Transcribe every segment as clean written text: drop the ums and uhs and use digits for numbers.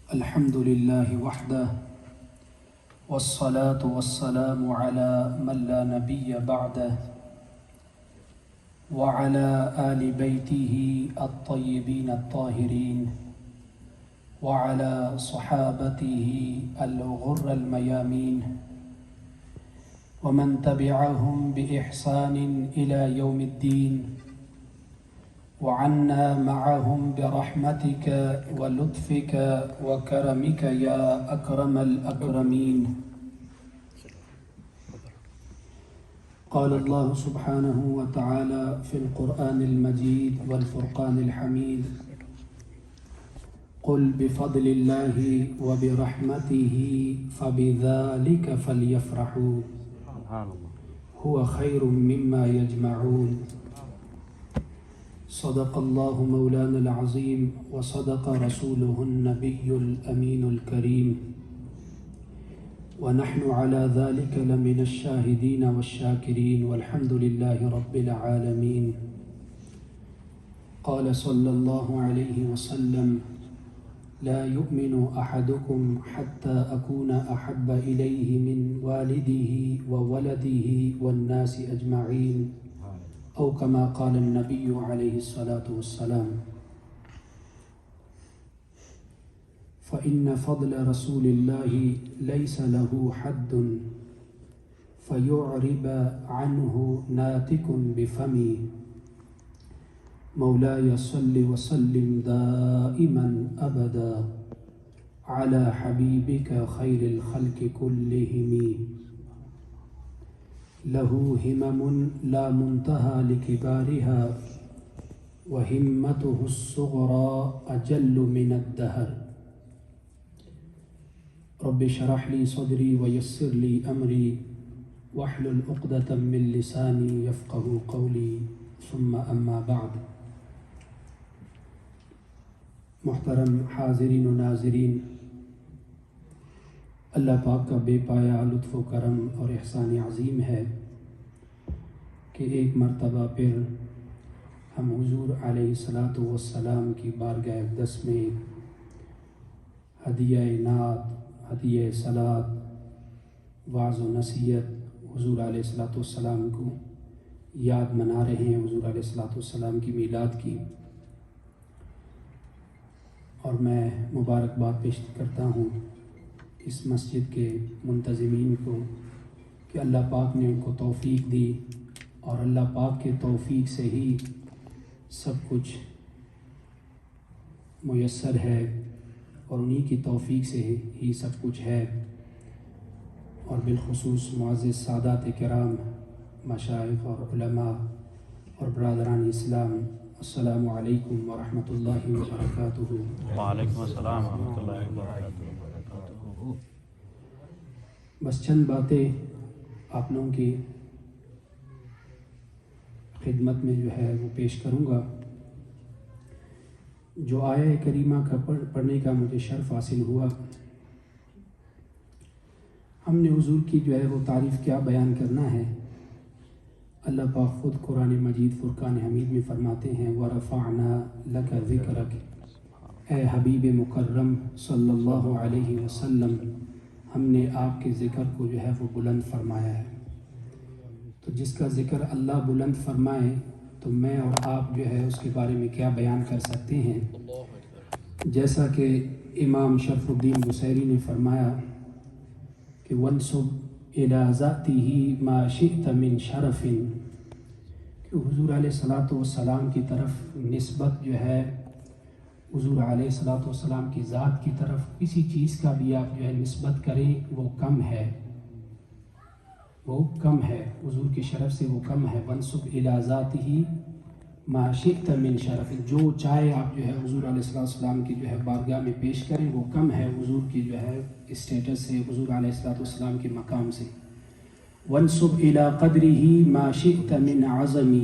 الحمد لله وحده والصلاة والسلام على من لا نبي بعده وعلى آل بيته الطيبين الطاهرين وعلى صحابته الغر الميامين ومن تبعهم بإحسان إلى يوم الدين وعنا معهم برحمتك ولطفك وكرمك يا أكرم الأكرمين. قال الله سبحانه وتعالى في القرآن المجيد والفرقان الحميد: قل بفضل الله وبرحمته فبذلك فليفرحوا هو خير مما يجمعون. صدق الله مولانا العظيم وصدق رسوله النبي الأمين الكريم ونحن على ذلك لمن الشاهدين والشاكرين والحمد لله رب العالمين. قال صلى الله عليه وسلم: لا يؤمن أحدكم حتى أكون أحب إليه من والده وولده والناس أجمعين، أو كما قال النبي عليه الصلاة والسلام. فإن فضل رسول الله ليس له حد فيعرب عنه ناتك بفمي. مولاي صل وسلم دائما أبدا على حبيبك خير الخلق كلهم. له همم لا منتهى لكبارها وهمته الصغرى أجل من الدهر. رب اشرح لي صدري ويسر لي أمري واحلل عقدة من لساني يفقه قولي، ثم أما بعد. محترم حاضرین و ناظرین، اللہ پاک کا بے پایا لطف و کرم اور احسان عظیم ہے کہ ایک مرتبہ پھر ہم حضور علیہ الصلاۃ والسلام کی بارگاہ اقدس میں ہدیہ نعت، ہدیہ صلاۃ، وعظ و نصیحت حضور علیہ الصلاۃ والسلام کو یاد منا رہے ہیں، حضور علیہ الصلاۃ والسلام کی میلاد کی. اور میں مبارکباد پیش کرتا ہوں اس مسجد کے منتظمین کو کہ اللہ پاک نے ان کو توفیق دی، اور اللہ پاک کے توفیق سے ہی سب کچھ میسر ہے، اور انہی کی توفیق سے ہی سب کچھ ہے. اور بالخصوص معزز سادات کرام، مشائخ اور علماء اور برادران اسلام، السلام علیکم ورحمۃ اللہ وبرکاتہ. وعلیکم السلام ورحمۃ اللہ وبرکاتہ. بس چند باتیں آپ لوگوں کی خدمت میں جو ہے وہ پیش کروں گا. جو آیہ کریمہ کا پڑھنے کا مجھے شرف حاصل ہوا، ہم نے حضور کی جو ہے وہ تعریف کیا بیان کرنا ہے. اللہ پاک خود قرآن مجید فرقان حمید میں فرماتے ہیں: وَرَفَعْنَا لَكَ ذِكْرَكَ، اے حبیب مکرم صلی اللہ علیہ وسلم، ہم نے آپ کے ذکر کو جو ہے وہ بلند فرمایا ہے. تو جس کا ذکر اللہ بلند فرمائے تو میں اور آپ جو ہے اس کے بارے میں کیا بیان کر سکتے ہیں. جیسا کہ امام شرف الدین بصیری نے فرمایا کہ وَانْسُبْ إِلَىٰ ذَاتِهِ مَا شِئْتَ مِنْ شَرَفٍ، کہ حضور علیہ الصلاۃ والسلام کی طرف نسبت جو ہے، حضور علیہ الصلاۃ والسلام کی ذات کی طرف کسی چیز کا بھی آپ جو ہے نسبت کریں وہ کم ہے، وہ کم ہے، حضور کے شرف سے وہ کم ہے. وَانْسُبْ إِلَىٰ ذَاتِهِ مَا شِئْتَ مِنْ شَرَفٍ، جو چاہے آپ جو ہے حضور علیہ السلام کی جو ہے بارگاہ میں پیش کریں وہ کم ہے حضور کی جو ہے اسٹیٹس سے، حضور علیہ السلام کے مقام سے. وَانْسُبْ إِلَىٰ قَدْرِهِ مَا شِئْتَ مِنْ عَظَمِ،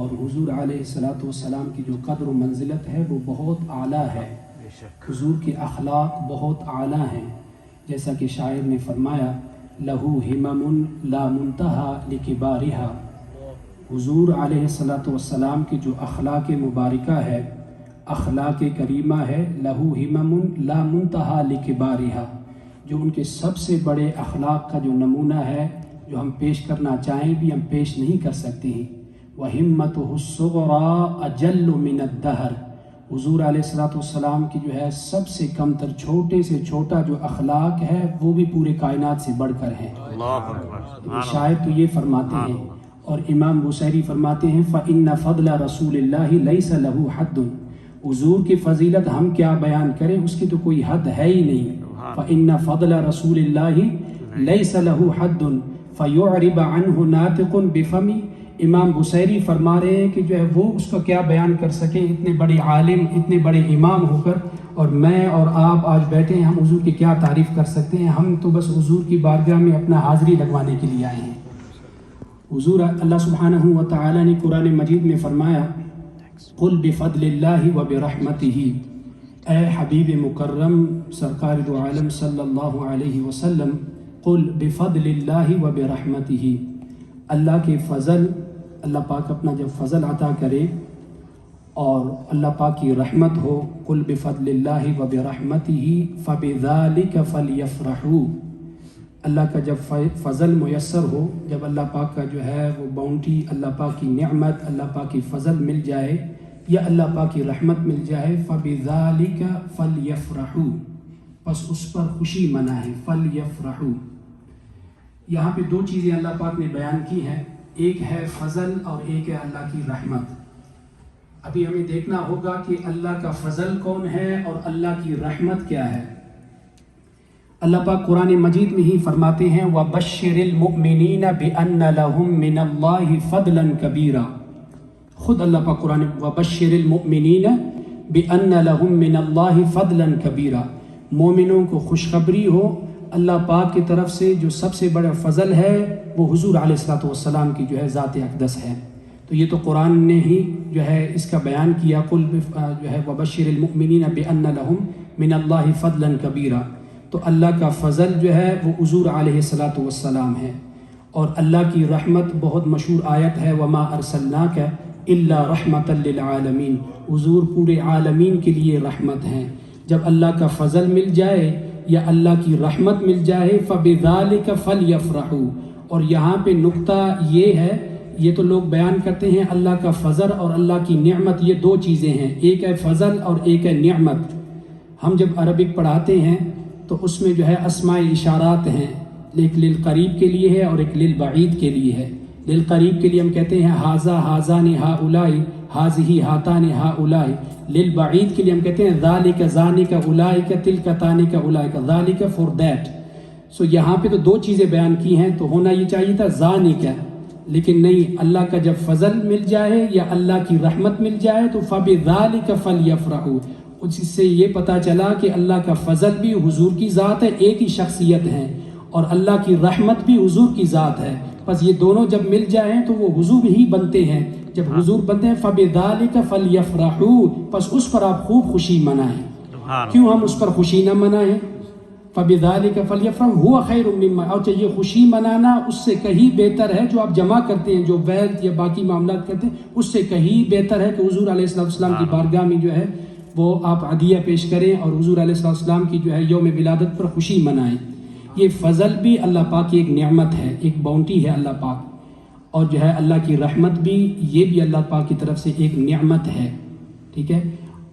اور حضور علیہ السلام کی جو قدر و منزلت ہے وہ بہت اعلیٰ ہے. حضور کے اخلاق بہت اعلیٰ ہیں، جیسا کہ شاعر نے فرمایا: لہو ہمم لا منتہا لکبارہا. حضور علیہ الصلاۃ والسلام کی جو اخلاق مبارکہ ہے اخلاق کریمہ ہے، لہو ہمم لا منتہا لکبارہا، جو ان کے سب سے بڑے اخلاق کا جو نمونہ ہے، جو ہم پیش کرنا چاہیں بھی ہم پیش نہیں کر سکتے ہیں۔ وَهِمَّتُهُ الصُّغْرَى أَجَلُّ مِنَ الدَّهْرِ، حضور علیہ السلام کی جو ہے سب سے کم تر چھوٹے سے چھوٹا جو اخلاق ہے وہ بھی پورے کائنات سے بڑھ کر ہے۔ اللہ اکبر۔ شاعر تو یہ فرماتے ہیں، اور امام بوصیری فرماتے ہیں فَإِنَّ فَضْلَ رَسُولِ اللَّهِ لَيْسَ لَهُ حَدٌّ، حضور کی فضیلت ہم کیا بیان کریں، اس کی تو کوئی حد ہے ہی نہیں۔ فَإِنَّ فَضْلَ رَسُولِ اللَّهِ لَيْسَ لَهُ حَدٌّ فَيُعْرِبَ عَنْهُ نَاطِقٌ بِفَمِّ، امام بوصیری فرما رہے ہیں کہ جو ہے وہ اس کا کیا بیان کر سکیں، اتنے بڑے عالم، اتنے بڑے امام ہو کر، اور میں اور آپ آج بیٹھے ہیں، ہم حضور کی کیا تعریف کر سکتے ہیں؟ ہم تو بس حضور کی بارگاہ میں اپنا حاضری لگوانے کے لیے آئے ہیں۔ حضور اللہ سبحانہ و تعالی نے قرآن مجید میں فرمایا قل بفضل اللہ وبرحمتہ، اے حبیب مکرم سرکار دو عالم صلی اللہ علیہ وسلم، قل بفضل اللہ وبرحمتہ، اللہ کے فضل، اللہ پاک اپنا جب فضل عطا کرے اور اللہ پاک کی رحمت ہو، قل بفضل اللہ وبرحمتہ فبذالک فلیفرحوا، اللہ کا جب فضل میسر ہو، جب اللہ پاک کا جو ہے وہ باؤنٹی، اللہ پاک کی نعمت، اللہ پاک کی فضل مل جائے یا اللہ پاک کی رحمت مل جائے، فبذالک فلیفرحوا، پس اس پر خوشی منائیں، فلیفرحوا۔ یہاں پہ دو چیزیں اللہ پاک نے بیان کی ہیں، ایک ہے فضل اور ایک ہے اللہ کی رحمت۔ ابھی ہمیں دیکھنا ہوگا کہ اللہ کا فضل کون ہے اور اللہ کی رحمت کیا ہے۔ اللہ پاک قرآن مجید میں ہی فرماتے ہیں وَبَشِّرِ الْمُؤْمِنِينَ بِأَنَّ لَهُم مِّنَ اللَّهِ فَضْلًا كَبِيرًا، خود اللہ پاک قرآن وَبَشِّرِ الْمُؤْمِنِينَ بِأَنَّ لَهُم مِّنَ اللَّهِ فَضْلًا كَبِيرًا، مومنوں کو خوشخبری ہو اللہ پاک کی طرف سے جو سب سے بڑا فضل ہے وہ حضور علیہ السلام کی جو ہے ذات اقدس ہے۔ تو یہ تو قرآن نے ہی جو ہے اس کا بیان کیا، قل جو ہے وبشر المؤمنین بان لهم من اللہ فضلا کبیرا، تو اللہ کا فضل جو ہے وہ حضور علیہ السلام ہے، اور اللہ کی رحمت بہت مشہور آیت ہے وما ارسلناک الا رحمتا للعالمین، حضور پورے عالمین کے لیے رحمت ہیں۔ جب اللہ کا فضل مل جائے یا اللہ کی رحمت مل جائے فبذالک فلیفرحوا، اور یہاں پہ نقطہ یہ ہے، یہ تو لوگ بیان کرتے ہیں اللہ کا فضل اور اللہ کی نعمت یہ دو چیزیں ہیں، ایک ہے فضل اور ایک ہے نعمت۔ ہم جب عربک پڑھاتے ہیں تو اس میں جو ہے اسماء اشارات ہیں، ایک للقریب کے لیے ہے اور ایک للبعید کے لیے ہے۔ للقریب کے لیے ہم کہتے ہیں ھذا ھذان ھؤلاء ھذہ ھاتان ھؤلاء، للبعید کے لیے ہم کہتے ہیں ذالک ذانک اولئک تلک تانک اولئک، ذالک فور دیٹ۔ سو یہاں پہ تو دو چیزیں بیان کی ہیں، تو ہونا یہ چاہیے تھا ذانک، لیکن نہیں، اللہ کا جب فضل مل جائے یا اللہ کی رحمت مل جائے تو فبذالک فلیفرحوا، اس سے یہ پتہ چلا کہ اللہ کا فضل بھی حضور کی ذات ہے، ایک ہی شخصیت ہے، اور اللہ کی رحمت بھی حضور کی ذات ہے، بس یہ دونوں جب مل جائیں تو وہ حضور ہی بنتے ہیں۔ جب حضور بنتے ہیں فبذالک فلیفرحوا، پس اس پر آپ خوب خوشی منائیں۔ کیوں ہم اس پر خوشی نہ منائیں؟ فبذالک فلیفرحوا هو خیر مما، اور یہ خوشی منانا اس سے کہیں بہتر ہے جو آپ جمع کرتے ہیں، جو ویلتھ یا باقی معاملات کرتے ہیں، اس سے کہیں بہتر ہے کہ حضور علیہ السلام کی بارگاہ میں جو ہے وہ آپ عدیہ پیش کریں اور حضور علیہ السلام کی جو ہے یوم ولادت پر خوشی منائیں۔ یہ فضل بھی اللہ پاک کی ایک نعمت ہے، ایک باؤنٹی ہے اللہ پاک، اور جو ہے اللہ کی رحمت بھی، یہ بھی اللہ پاک کی طرف سے ایک نعمت ہے، ٹھیک ہے۔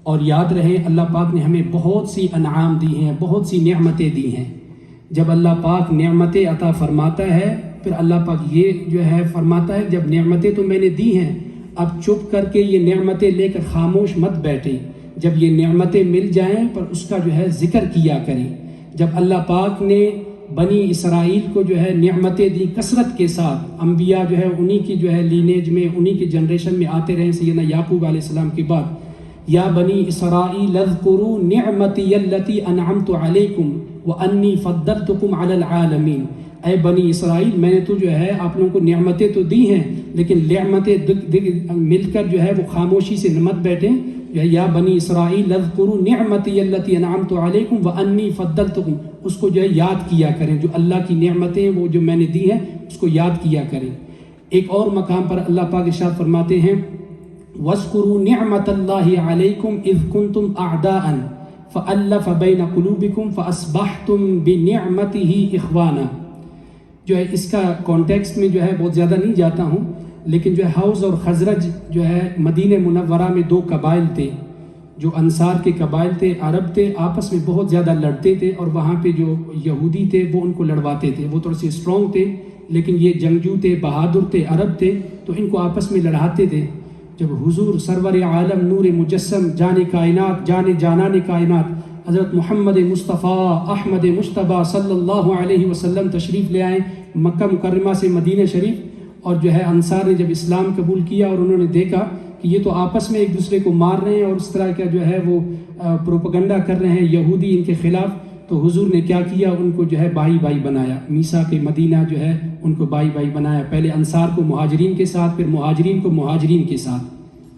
اور یاد رہے اللہ پاک نے ہمیں بہت سی انعام دی ہیں، بہت سی نعمتیں دی ہیں۔ جب اللہ پاک نعمتیں عطا فرماتا ہے پھر اللہ پاک یہ جو ہے فرماتا ہے جب نعمتیں تو میں نے دی ہیں، اب چپ کر کے یہ نعمتیں لے کر خاموش مت بیٹھیں، جب یہ نعمتیں مل جائیں پر اس کا جو ہے ذکر کیا کریں۔ جب اللہ پاک نے بنی اسرائیل کو جو ہے نعمتیں دی کثرت کے ساتھ، انبیاء جو ہے انہی کی جو ہے لینیج میں، انہی کی جنریشن میں آتے رہے، سیدنا یعقوب علیہ السلام کے بعد، یا بنی اسرائیل اذکروا نعمتی التی انعمت علیکم وانی فضلتکم علی العالمین، اے بنی اسرائیل میں نے تو جو ہے آپ لوگوں کو نعمتیں تو دی ہیں، لیکن نعمتیں مل کر جو ہے وہ خاموشی سے مت بیٹھیں، یا بنی اسرائیل اذکروا نعمتی التی انعمت علیکم وانی فضلتکم، اس کو جو ہے یاد کیا کریں، جو اللہ کی نعمتیں وہ جو میں نے دی ہیں اس کو یاد کیا کریں۔ ایک اور مقام پر اللہ پاک ارشاد فرماتے ہیں وَاذْكُرُوا نِعْمَةَ اللَّهِ عَلَيْكُمْ اِذْ كُنْتُمْ أَعْدَاءً فَأَلَّفَ بَيْنَ قُلُوبِكُمْ فَأَصْبَحْتُمْ بِنِعْمَتِهِ إِخْوَانًا۔ جو ہے اس کا کانٹیکسٹ میں جو ہے بہت زیادہ نہیں جاتا ہوں، لیکن جو ہے حوض اور خزرج جو ہے مدینہ منورہ میں دو قبائل تھے، جو انصار کے قبائل تھے، عرب تھے، آپس میں بہت زیادہ لڑتے تھے، اور وہاں پہ جو یہودی تھے وہ ان کو لڑواتے تھے۔ وہ تھوڑے سے اسٹرانگ تھے لیکن یہ جنگجو تھے، بہادر تھے، عرب تھے، تو ان کو آپس میں لڑاتے تھے۔ جب حضور سرور عالم نور مجسم جان کائنات جان جانان کائنات حضرت محمد مصطفیٰ احمد مجتبیٰ صلی اللہ علیہ وسلم تشریف لے آئے مکہ مکرمہ سے مدینہ شریف، اور جو ہے انصار نے جب اسلام قبول کیا اور انہوں نے دیکھا کہ یہ تو آپس میں ایک دوسرے کو مار رہے ہیں اور اس طرح کا جو ہے وہ پروپیگنڈا کر رہے ہیں یہودی ان کے خلاف، تو حضور نے کیا کیا، ان کو جو ہے بائی بائی بنایا۔ میثاق کے مدینہ جو ہے ان کو بائی بائی بنایا، پہلے انصار کو مہاجرین کے ساتھ، پھر مہاجرین کو مہاجرین کے ساتھ۔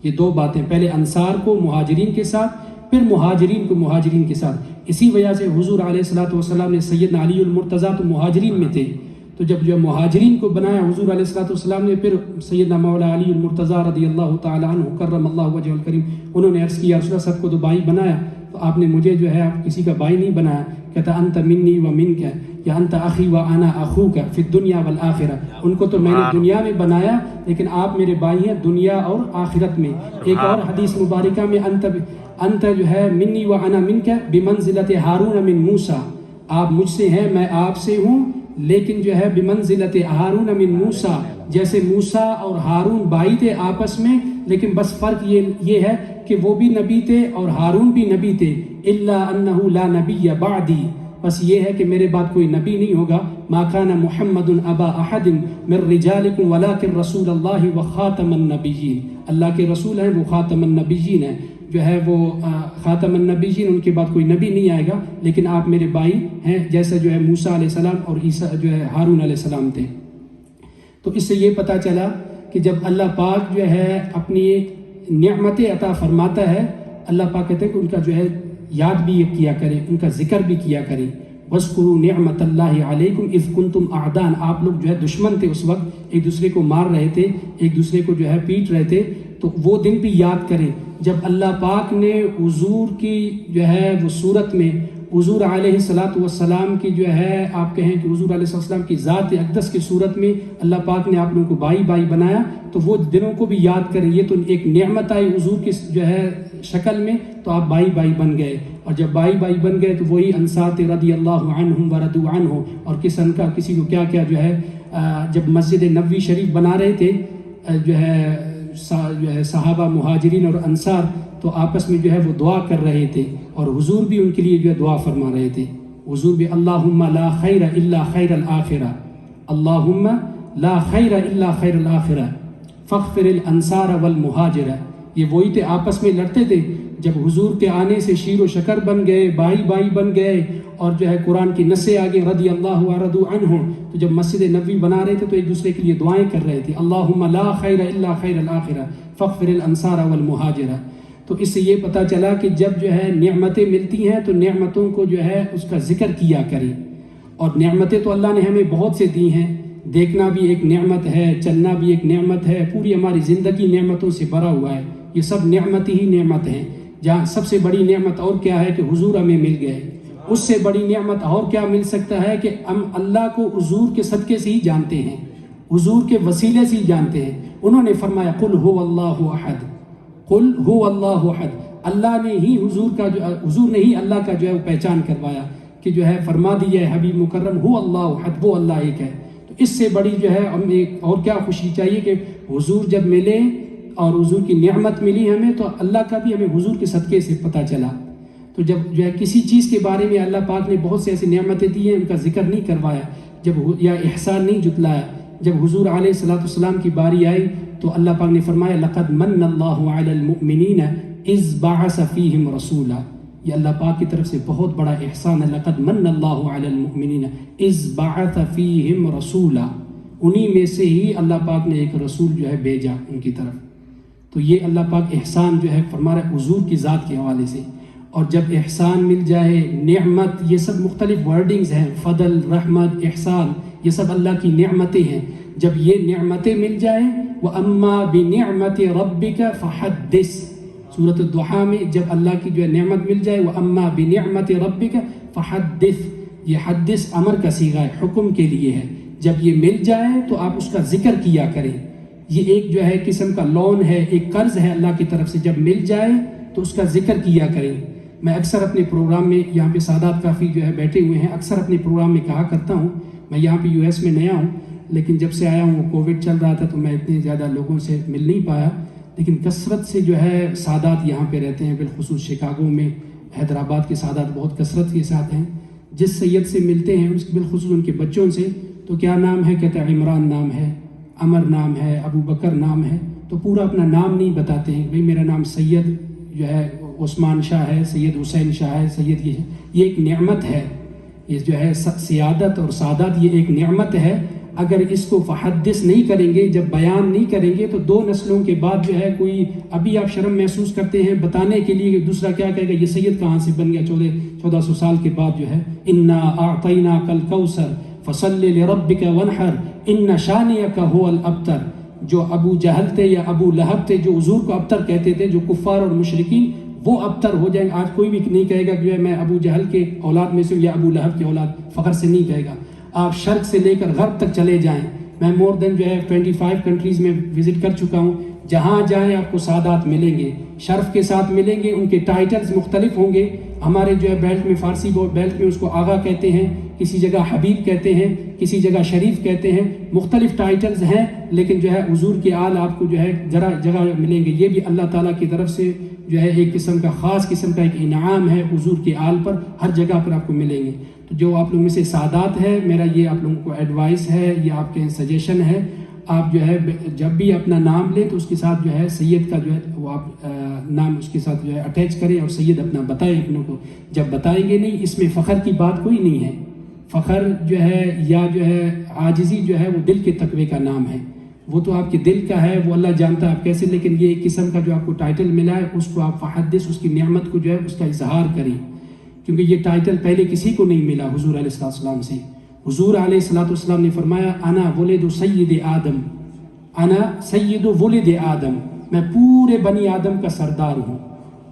یہ دو باتیں، پہلے انصار کو مہاجرین کے ساتھ، پھر مہاجرین کو مہاجرین کے ساتھ۔ اسی وجہ سے حضور علیہ السلام نے سیدنا علی المرتضیٰ تو مہاجرین میں تھے، تو جب جو مہاجرین کو بنایا حضور علیہ السلام نے، پھر سیدنا مولا علی المرتضیٰ رضی اللہ تعالیٰ عنہ کرم اللہ وجہ الکریم، انہوں نے عرض کیا رسول اللہ سب کو تو بھائی بنایا، تو آپ نے مجھے جو ہے آپ کسی کا بھائی نہیں بنایا۔ کہتا انت منی و منک، یا انت اخی و انا اخوک فی الدنیا والآخرہ۔ ان کو تو میں نے دنیا میں بنایا لیکن آپ میرے بھائی ہیں دنیا اور آخرت میں۔ ایک اور حدیث مبارکہ میں انت جو ہے منی و انا منک بمنزلت ہارون من موسیٰ، آپ مجھ سے ہیں میں آپ سے ہوں، لیکن جو ہے بمنزلت ہارون من موسیٰ، جیسے موسیٰ اور ہارون بھائی تھے آپس میں، لیکن بس فرق یہ ہے کہ وہ بھی نبی تھے اور ہارون بھی نبی تھے۔ الا انہ لا نبی بعدی، بس یہ ہے کہ میرے بعد کوئی نبی نہیں ہوگا۔ ما کان محمد ابا احد من رجالکم ولکن رسول اللہ وخاتم النبیین، اللہ کے رسول ہیں، وہ خاتم النبیین ہیں، جو ہے وہ خاتم النبیین، ان کے بعد کوئی نبی نہیں آئے گا، لیکن آپ میرے بھائی ہیں، جیسے جو ہے موسیٰ علیہ السلام اور عیسیٰ جو ہے ہارون علیہ السلام تھے۔ تو اس سے یہ پتہ چلا کہ جب اللہ پاک جو ہے اپنی نعمتیں عطا فرماتا ہے، اللہ پاک کہتے ہیں کہ ان کا جو ہے یاد بھی کیا کریں، ان کا ذکر بھی کیا کریں۔ وَاذْكُرُوا نِعْمَةَ اللَّهِ عَلَيْكُمْ إِذْ كُنْتُمْ أَعْدَاءً، آپ لوگ جو ہے دشمن تھے اس وقت، ایک دوسرے کو مار رہے تھے، ایک دوسرے کو جو ہے پیٹ رہے تھے، تو وہ دن بھی یاد کریں جب اللہ پاک نے حضور کی جو ہے وہ صورت میں، حضور علیہ السلام کی جو ہے آپ کہیں کہ حضور علیہ السلام کی ذات اقدس کی صورت میں اللہ پاک نے آپ لوگوں کو بھائی بھائی بنایا، تو وہ دنوں کو بھی یاد کریں۔ یہ تو ایک نعمت آئی حضور کی جو ہے شکل میں، تو آپ بھائی بھائی بن گئے، اور جب بھائی بھائی بن گئے تو وہی انصار رضی اللہ عنہم ورضوا عنہ، اور کسی کو کیا کیا جو ہے جب مسجد نبوی شریف بنا رہے تھے جو ہے صحابہ مہاجرین اور انصار، تو آپس میں جو ہے وہ دعا کر رہے تھے، اور حضور بھی ان کے لیے جو ہے دعا فرما رہے تھے۔ حضور بھی اللہم لا خیر الا خیر الآخرہ، اللہم لا خیر الا خیر الآخرہ فاغفر الانصار والمہاجرہ۔ یہ وہی تھے آپس میں لڑتے تھے، جب حضور کے آنے سے شیر و شکر بن گئے، بھائی بھائی بن گئے، اور جو ہے قرآن کی نصیں آگے رضی اللہ ورضوا عنہ، تو جب مسجد نبوی بنا رہے تھے تو ایک دوسرے کے لیے دعائیں کر رہے تھے، اللہم لا خیر الا خیر الآخرہ فاغفر الانصار والمہاجرہ۔ تو اس سے یہ پتہ چلا کہ جب جو ہے نعمتیں ملتی ہیں تو نعمتوں کو جو ہے اس کا ذکر کیا کریں، اور نعمتیں تو اللہ نے ہمیں بہت سے دی ہیں، دیکھنا بھی ایک نعمت ہے، چلنا بھی ایک نعمت ہے، پوری ہماری زندگی نعمتوں سے بھرا ہوا ہے، یہ سب نعمت ہی نعمت ہیں۔ جہاں سب سے بڑی نعمت اور کیا ہے کہ حضور ہمیں مل گئے، اس سے بڑی نعمت اور کیا مل سکتا ہے کہ ہم اللہ کو حضور کے صدقے سے ہی جانتے ہیں، حضور کے وسیلے سے ہی جانتے ہیں۔ انہوں نے فرمایا قل هو اللہ احد، قل هو اللہ احد، اللہ نے ہی حضور نے ہی اللہ کا جو ہے وہ پہچان کروایا کہ جو ہے فرما دیا ہے حبیب مکرم هو اللہ احد، وہ اللہ ایک ہے۔ تو اس سے بڑی جو ہے ہمیں اور کیا خوشی چاہیے کہ حضور جب ملے اور حضور کی نعمت ملی ہمیں، تو اللہ کا بھی ہمیں حضور کے صدقے سے پتہ چلا۔ تو جب جو ہے کسی چیز کے بارے میں اللہ پاک نے بہت سے ایسی نعمتیں دی ہیں، ان کا ذکر نہیں کروایا، یا احسان نہیں جتلایا۔ جب حضور علیہ السلام کی باری آئی تو اللہ پاک نے فرمایا لقد من اللہ علی المؤمنین اذ بعث فیہم رسولا، یہ اللہ پاک کی طرف سے بہت بڑا احسان ہے۔ لقد من اللہ علی المؤمنین اذ بعث فیہم رسولا، انہی میں سے ہی اللہ پاک نے ایک رسول جو ہے بھیجا ان کی طرف۔ تو یہ اللہ پاک احسان جو ہے فرما رہا ہے حضور کی ذات کے حوالے سے۔ اور جب احسان مل جائے، نعمت، یہ سب مختلف ورڈنگز ہیں، فضل، رحمت، احسان، یہ سب اللہ کی نعمتیں ہیں۔ جب یہ نعمتیں مل جائیں وَأَمَّا بِنِعْمَةِ رَبِّكَ فَحَدِّثْ. سورۃ الضحیٰ میں جب اللہ کی جو ہے نعمت مل جائے وَأَمَّا بِنِعْمَةِ رَبِّكَ فَحَدِّثْ، یہ حدث امر کا صیغہ ہے، حکم کے لیے ہے. جب یہ مل جائے تو آپ اس کا ذکر کیا کریں. یہ ایک جو ہے قسم کا لون ہے، ایک قرض ہے اللہ کی طرف سے. جب مل جائے تو اس کا ذکر کیا کریں. میں اکثر اپنے پروگرام میں، یہاں پہ سادات کافی جو ہے بیٹھے ہوئے ہیں، اکثر اپنے پروگرام میں کہا کرتا ہوں. میں یہاں پہ US میں نیا ہوں، لیکن جب سے آیا ہوں وہ کووڈ چل رہا تھا تو میں اتنے زیادہ لوگوں سے مل نہیں پایا، لیکن کثرت سے جو ہے سادات یہاں پہ رہتے ہیں، بالخصوص شکاگو میں. حیدرآباد کے سادات بہت کثرت کے ساتھ ہیں. جس سید سے ملتے ہیں اس بالخصوص ان کے بچوں سے، تو کیا نام ہے؟ کہتے ہیں عمران نام ہے، عمر نام ہے، ابو بکر نام ہے. تو پورا اپنا نام نہیں بتاتے ہیں، بھئی میرا نام سید جو ہے عثمان شاہ ہے، سید حسین شاہ ہے، سید یہ ہے. یہ ایک نعمت ہے، یہ جو ہے سیادت اور سعادت، یہ ایک نعمت ہے. اگر اس کو فحدث نہیں کریں گے، جب بیان نہیں کریں گے، تو 2 نسلوں کے بعد جو ہے کوئی ابھی آپ شرم محسوس کرتے ہیں بتانے کے لیے کہ دوسرا کیا کہے گا یہ سید کہاں سے بن گیا 1400 سال کے بعد جو ہے. انا اعطیناک الکوثر فصل لربک وانحر ان شانئک هو الابتر. جو ابو جہل تھے یا ابو لہب تھے جو حضور کو ابتر کہتے تھے، جو کفار اور مشرکین، وہ ابتر ہو جائیں گے. آج کوئی بھی نہیں کہے گا کہ جو ہے میں ابو جہل کے اولاد میں سے یا ابو لہب کے اولاد، فخر سے نہیں کہے گا. آپ شرق سے لے کر غرب تک چلے جائیں، میں مور دین جو ہے 25 کنٹریز میں وزٹ کر چکا ہوں. جہاں جائیں آپ کو سادات ملیں گے، شرف کے ساتھ ملیں گے. ان کے ٹائٹلز مختلف ہوں گے. ہمارے جو ہے بیلٹ میں، فارسی بیلٹ میں اس کو آغا کہتے ہیں، کسی جگہ حبیب کہتے ہیں، کسی جگہ شریف کہتے ہیں. مختلف ٹائٹلز ہیں، لیکن جو ہے حضور کے آل آپ کو جو ہے جگہ ملیں گے. یہ بھی اللہ تعالیٰ کی طرف سے جو ہے ایک قسم کا خاص قسم کا ایک انعام ہے حضور کے آل پر. ہر جگہ پر آپ کو ملیں گے. تو جو آپ لوگوں میں سے سادات ہے، میرا یہ آپ لوگوں کو ایڈوائس ہے، یہ آپ کے سجیشن ہے. آپ جو ہے جب بھی اپنا نام لیں تو اس کے ساتھ جو ہے سید کا جو ہے وہ آپ نام اس کے ساتھ جو ہے اٹیچ کریں اور سید اپنا بتائیں اپنوں کو. جب بتائیں گے نہیں، اس میں فخر کی بات کوئی نہیں ہے. فخر جو ہے یا جو ہے عاجزی جو ہے وہ دل کے تقوی کا نام ہے. وہ تو آپ کے دل کا ہے، وہ اللہ جانتا ہے آپ کیسے. لیکن یہ ایک قسم کا جو آپ کو ٹائٹل ملا ہے، اس کو آپ فحدث، اس کی نعمت کو جو ہے اس کا اظہار کریں. کیونکہ یہ ٹائٹل پہلے کسی کو نہیں ملا حضور علیہ السلام سے. حضور علیہ السلام نے فرمایا انا ولد سید آدم، انا سید ولد آدم، میں پورے بنی آدم کا سردار ہوں.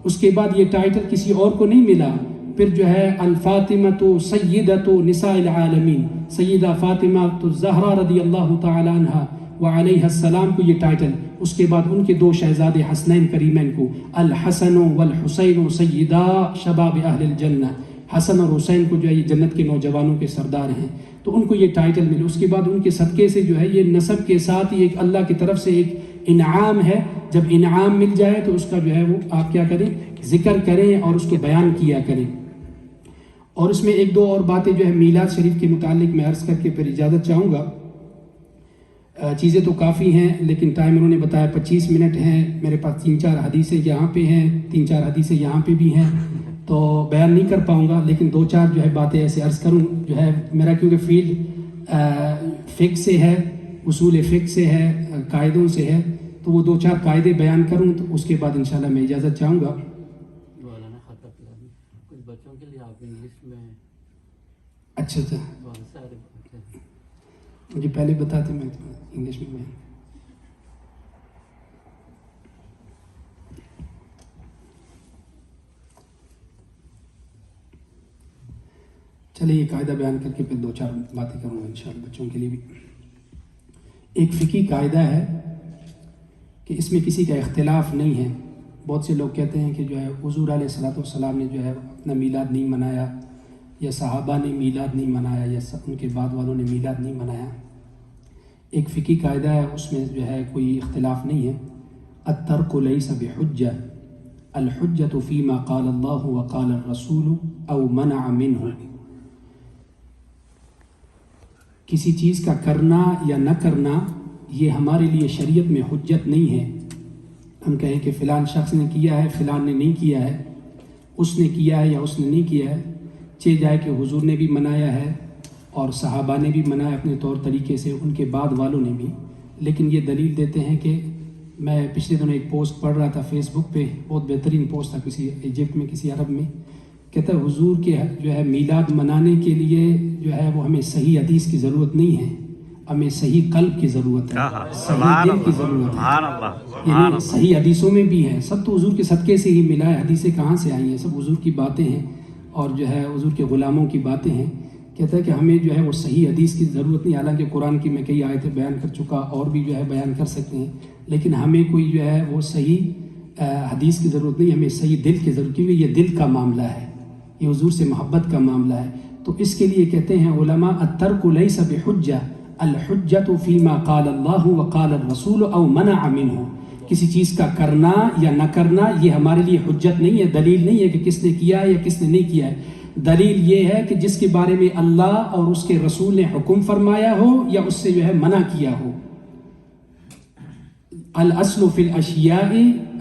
اس کے بعد یہ ٹائٹل کسی اور کو نہیں ملا. پھر جو ہے الفاطمۃ سیدۃ نساء العالمین، سیدہ فاطمہ الزہرا رضی اللہ تعالی عنہا وعلیہ السلام کو یہ ٹائٹل. اس کے بعد ان کے 2 شہزادے حسنین کریمین کو الحسن والحسین سیدا شباب اہل الجنہ، حسن اور حسین کو جو ہے یہ جنت کے نوجوانوں کے سردار ہیں. تو ان کو یہ ٹائٹل ملے. اس کے بعد ان کے صدقے سے جو ہے یہ نسب کے ساتھ ہی ایک اللہ کی طرف سے ایک انعام ہے. جب انعام مل جائے تو اس کا جو ہے وہ آپ کیا کریں، ذکر کریں اور اس کو بیان کیا کریں. اور اس میں 1-2 اور باتیں جو ہے میلاد شریف کے متعلق میں عرض کر کے پھر اجازت چاہوں گا. چیزیں تو کافی ہیں لیکن ٹائم انہوں نے بتایا 25 منٹ ہیں. میرے پاس 3-4 حدیثیں یہاں پہ ہیں، 3-4 حدیثیں یہاں پہ بھی ہیں، تو بیان نہیں کر پاؤں گا. لیکن 2-4 جو ہے باتیں ایسے عرض کروں. جو ہے میرا کیونکہ فیلڈ فقہ سے ہے، اصول فقہ سے ہے، قاعدوں سے ہے، تو وہ 2-4 قاعدے بیان کروں تو اس کے بعد انشاءاللہ میں اجازت چاہوں گا. کچھ بچوں کے لیے آپ انگلش میں اچھا بہت سارے مجھے پہلے بتاتے میں انگلش میں. چلیے یہ قاعدہ بیان کر کے پھر 2-4 باتیں کروں گا انشاءاللہ بچوں کے لیے بھی. ایک فقہی قاعدہ ہے کہ اس میں کسی کا اختلاف نہیں ہے. بہت سے لوگ کہتے ہیں کہ جو ہے حضور علیہ السلام نے جو ہے اپنا میلاد نہیں منایا، یا صحابہ نے میلاد نہیں منایا، یا ان کے بعد والوں نے میلاد نہیں منایا. ایک فقہی قاعدہ ہے، اس میں جو ہے کوئی اختلاف نہیں ہے. الترک لیس بحجہ، الحجۃ فیما قال اللہ وقال الرسول او منع منہ. کسی چیز کا کرنا یا نہ کرنا یہ ہمارے لیے شریعت میں حجت نہیں ہے. ہم کہیں کہ فلان شخص نے کیا ہے، فلان نے نہیں کیا ہے، اس نے کیا ہے یا اس نے نہیں کیا ہے. چہ جائے کہ حضور نے بھی منایا ہے اور صحابہ نے بھی منایا اپنے طور طریقے سے، ان کے بعد والوں نے بھی. لیکن یہ دلیل دیتے ہیں کہ میں پچھلے دنوں ایک پوسٹ پڑھ رہا تھا فیس بک پہ، بہت بہترین پوسٹ تھا، کسی ایجپٹ میں کسی عرب میں. کہتا ہے حضور کے جو ہے میلاد منانے کے لیے جو ہے وہ ہمیں صحیح حدیث کی ضرورت نہیں ہے. ہمیں صحیح قلب کی ضرورت ہے، صحیح سبحان دل کی اللہ ضرورت ہے، سبحان اللہ سبحان یعنی اللہ صحیح حدیثوں میں بھی ہے، سب تو حضور کے صدقے سے ہی ملا ہے، حدیثیں کہاں سے آئی ہیں، سب حضور کی باتیں ہیں اور جو ہے حضور کے غلاموں کی باتیں ہیں۔ کہتا ہے کہ ہمیں جو ہے وہ صحیح حدیث کی ضرورت نہیں، حالانکہ قرآن کی میں کئی آیتیں بیان کر چکا، اور بھی جو ہے بیان کر سکتے ہیں، لیکن ہمیں کوئی جو ہے وہ صحیح حدیث کی ضرورت نہیں، ہمیں صحیح دل کی ضرورت، کیونکہ یہ دل کا معاملہ ہے، یہ حضور سے محبت کا معاملہ ہے۔ تو اس کے لیے کہتے ہیں علماء الترک لیس بحجہ، الحجۃ فیما قال اللہ وقال الرسول او منع منہ، کسی چیز کا کرنا یا نہ کرنا یہ ہمارے لیے حجت نہیں ہے، دلیل نہیں ہے کہ کس نے کیا ہے یا کس نے نہیں کیا ہے۔ دلیل یہ ہے کہ جس کے بارے میں اللہ اور اس کے رسول نے حکم فرمایا ہو یا اس سے جو ہے منع کیا ہو۔ الاصل فی الاشیاء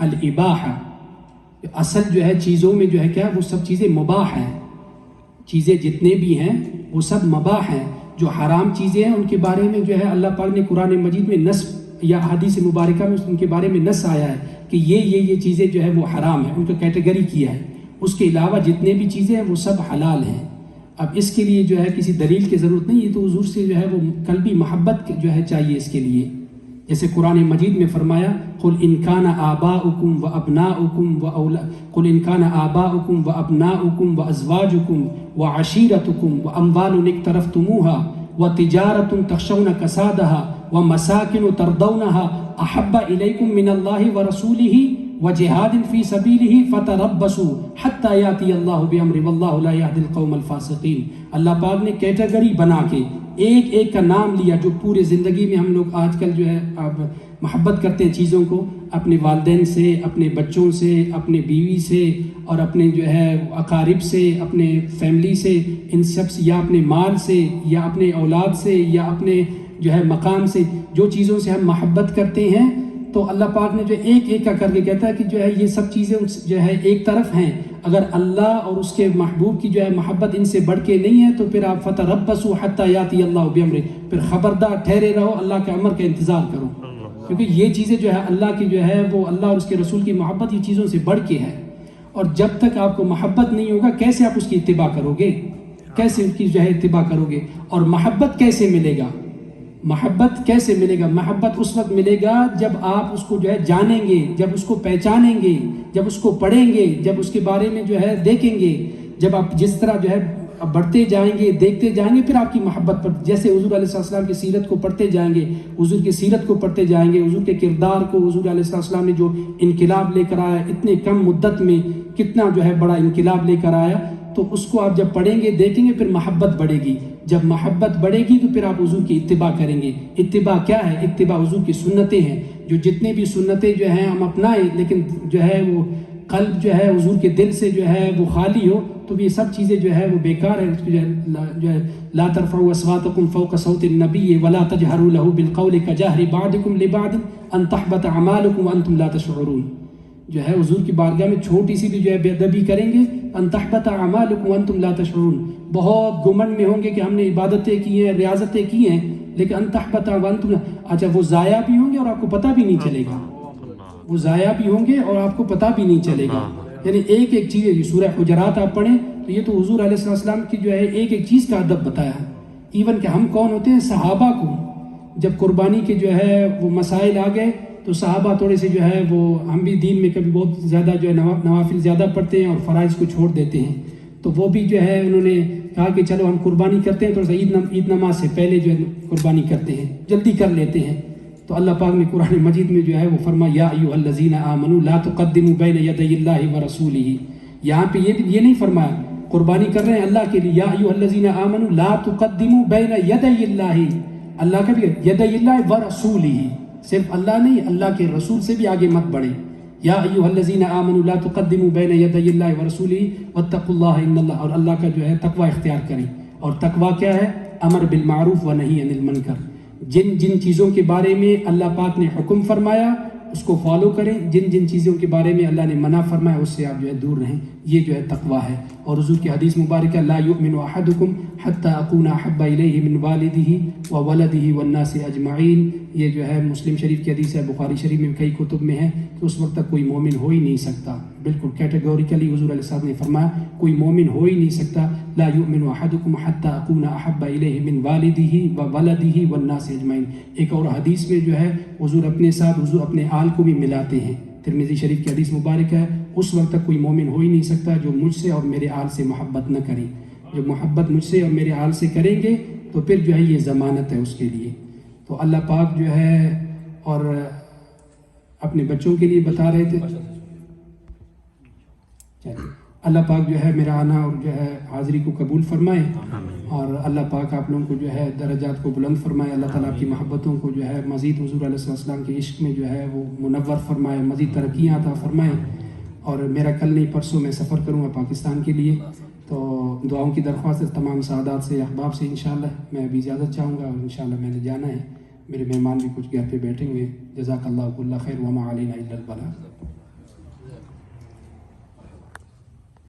الاباحہ، اصل جو ہے چیزوں میں جو ہے کیا، وہ سب چیزیں مباح ہیں، چیزیں جتنے بھی ہیں وہ سب مباح ہیں۔ جو حرام چیزیں ہیں ان کے بارے میں جو ہے اللہ پاک نے قرآن مجید میں نص یا حدیث مبارکہ میں ان کے بارے میں نص آیا ہے کہ یہ چیزیں جو ہے وہ حرام ہیں، ان کو کیٹیگری کیا ہے۔ اس کے علاوہ جتنے بھی چیزیں ہیں وہ سب حلال ہیں۔ اب اس کے لیے جو ہے کسی دلیل کی ضرورت نہیں، یہ تو حضور سے جو ہے وہ قلبی محبت جو ہے چاہیے اس کے لیے۔ جیسے قرآن مجید میں فرمایا قل ان کان آباؤکم وابناؤکم قل ان کان آباؤکم وابناؤکم وازواجکم وعشیرتکم واموال اقترفتموها وتجارۃ تخشون کسادها ومساکن ترضونها احب الیکم من اللہ ورسولہ وجہاد فی سبیلہ فتربصوا حتی یاتی اللہ بامرہ واللہ لا یہدی القوم الفاسقین۔ اللہ پاک نے کیٹیگری بنا کے ایک ایک کا نام لیا، جو پورے زندگی میں ہم لوگ آج کل جو ہے اب محبت کرتے ہیں چیزوں کو، اپنے والدین سے، اپنے بچوں سے، اپنے بیوی سے، اور اپنے جو ہے اقارب سے، اپنے فیملی سے، ان سب سے، یا اپنے مال سے، یا اپنے اولاد سے، یا اپنے جو ہے مقام سے، جو چیزوں سے ہم محبت کرتے ہیں، تو اللہ پاک نے جو ایک ایک کا کر کے کہتا ہے کہ جو ہے یہ سب چیزیں جو ہے ایک طرف ہیں، اگر اللہ اور اس کے محبوب کی جو ہے محبت ان سے بڑھ کے نہیں ہے تو پھر آپ فتربصوا حتی یاتی اللہ بامرہ، پھر خبردار ٹھہرے رہو، اللہ کے امر کا انتظار کرو، کیونکہ یہ چیزیں جو ہے اللہ کی جو ہے وہ اللہ اور اس کے رسول کی محبت یہ چیزوں سے بڑھ کے ہے۔ اور جب تک آپ کو محبت نہیں ہوگا کیسے آپ اس کی اتباع کرو گے، کیسے اس کی جو ہے اتباع کرو گے؟ اور محبت کیسے ملے گا؟ محبت کیسے ملے گا؟ محبت اس وقت ملے گا جب آپ اس کو جو ہے جانیں گے، جب اس کو پہچانیں گے، جب اس کو پڑھیں گے، جب اس کے بارے میں جو ہے دیکھیں گے، جب آپ جس طرح جو ہے بڑھتے جائیں گے، دیکھتے جائیں گے، پھر آپ کی محبت پر، جیسے حضور علیہ السلام کی سیرت کو پڑھتے جائیں گے، حضور کی سیرت کو پڑھتے جائیں گے، حضور کے کردار کو، حضور علیہ السلام نے جو انقلاب لے کر آیا، اتنے کم مدت میں کتنا جو ہے بڑا انقلاب لے کر آیا، تو اس کو آپ جب پڑھیں گے، دیکھیں گے، پھر محبت بڑھے گی۔ جب محبت بڑھے گی تو پھر آپ حضور کی اتباع کریں گے۔ اتباع کیا ہے؟ اتباع حضور کی سنتیں ہیں، جو جتنے بھی سنتیں جو ہیں ہم اپنائیں، لیکن جو ہے وہ قلب جو ہے حضور کے دل سے جو ہے وہ خالی ہو، تو یہ سب چیزیں جو ہے وہ بیکار ہے۔ جو ہے لا ترفعوا اصواتکم فوق صوت النبی ولا تجہروا له بالقول كجهر بعضکم لبعض ان تحبط اعمالکم وانتم لا تشعرون۔ جو ہے حضور کی بارگاہ میں چھوٹی سی بھی جو ہے بے ادبی کریں گے، ان تحبط اعمالکم وانتم لا تشعرون، بہت گمن میں ہوں گے کہ ہم نے عبادتیں کی ہیں، ریاضتیں کی ہیں، لیکن ان تحبط وانتم، اچھا وہ ضائع بھی ہوں گے اور آپ کو پتہ بھی نہیں چلے گا، وہ ضائع بھی ہوں گے اور آپ کو پتہ بھی نہیں چلے گا۔ یعنی ایک ایک چیز، یہ سورہ حجرات آپ پڑھیں تو یہ تو حضور علیہ السلام کی جو ہے ایک ایک چیز کا ادب بتایا ہے۔ ایون کہ ہم کون ہوتے ہیں؟ صحابہ کو جب قربانی کے جو ہے وہ مسائل آ گئے تو صحابہ تھوڑے سے جو ہے وہ، ہم بھی دین میں کبھی بہت زیادہ جو ہے نوافل زیادہ پڑھتے ہیں اور فرائض کو چھوڑ دیتے ہیں، تو وہ بھی جو ہے انہوں نے کہا کہ چلو ہم قربانی کرتے ہیں، تھوڑا سا عید نماز سے پہلے جو ہے قربانی کرتے ہیں، جلدی کر لیتے ہیں۔ تو اللہ پاک نے قرآن مجید میں جو ہے وہ فرمایا یا ایھا الذین آمنوا لا تقدموا بین یدی اللہ ورسولہ، یہاں پہ یہ نہیں فرمایا قربانی کر رہے ہیں اللہ کے لیے، یا ایھا الذین آمنوا لا تقدموا بین یدی اللہ، اللہ کا بھی یدی اللہ ورسولہ، صرف اللہ نہیں، اللہ کے رسول سے بھی آگے مت بڑھیں۔ یا ایھا الذین آمنوا لا تقدموا بین یدی اللہ ورسولہ واتقوا اللہ ان اللہ، اور اللہ کا جو ہے تقوی اختیار کریں۔ اور تقوی کیا ہے؟ امر بالمعروف و نہی عن المنکر، جن جن چیزوں کے بارے میں اللہ پاک نے حکم فرمایا اس کو فالو کریں، جن جن چیزوں کے بارے میں اللہ نے منع فرمایا اس سے آپ جو ہے دور رہیں، یہ جو ہے تقوی ہے۔ اور حضور کی حدیث مبارکہ لا یؤمن احدکم حتی اکون احب الیہ من والدہ وولدہ والناس اجمعین. یہ جو ہے مسلم شریف کی حدیث ہے, بخاری شریف میں کئی کتب میں ہے کہ اس وقت تک کوئی مومن ہو ہی نہیں سکتا. بالکل کیٹیگوریکلی حضور علیہ السلام نے فرمایا کوئی مومن ہو ہی نہیں سکتا. لا یؤمن احدکم حتی اکون احب الیہ من والدہ وولدہ والناس اجمعین. ایک اور حدیث میں جو ہے حضور اپنے ساتھ حضور اپنے آل کو بھی ملاتے ہیں. ترمذی شریف کی حدیث مبارک ہے اس وقت تک کوئی مومن ہو ہی نہیں سکتا جو مجھ سے اور میرے آل سے محبت نہ کرے. جو محبت مجھ سے اور میرے آل سے کریں گے تو پھر جو ہے یہ ضمانت ہے اس کے لیے. تو اللہ پاک جو ہے اور اپنے بچوں کے لیے بتا رہے تھے. اللہ پاک جو ہے میرا آنا اور جو ہے حاضری کو قبول فرمائے, اور اللہ پاک آپ لوگوں کو جو ہے درجات کو بلند فرمائے. اللہ تعالیٰ آپ کی محبتوں کو جو ہے مزید حضور علیہ السلام کے عشق میں جو ہے وہ منور فرمائے, مزید ترقیاں عطا فرمائے. اور میرا کل نہیں پرسوں میں سفر کروں گا پاکستان کے لیے, تو دعاؤں کی درخواست تمام سعادات سے احباب سے انشاءاللہ میں ابھی اجازت چاہوں گا, اور انشاءاللہ میں نے جانا ہے. میرے مہمان بھی کچھ گھر پہ بیٹھے ہوئے. جزاک اللہ کل خیر وما علینا الا البلاغ.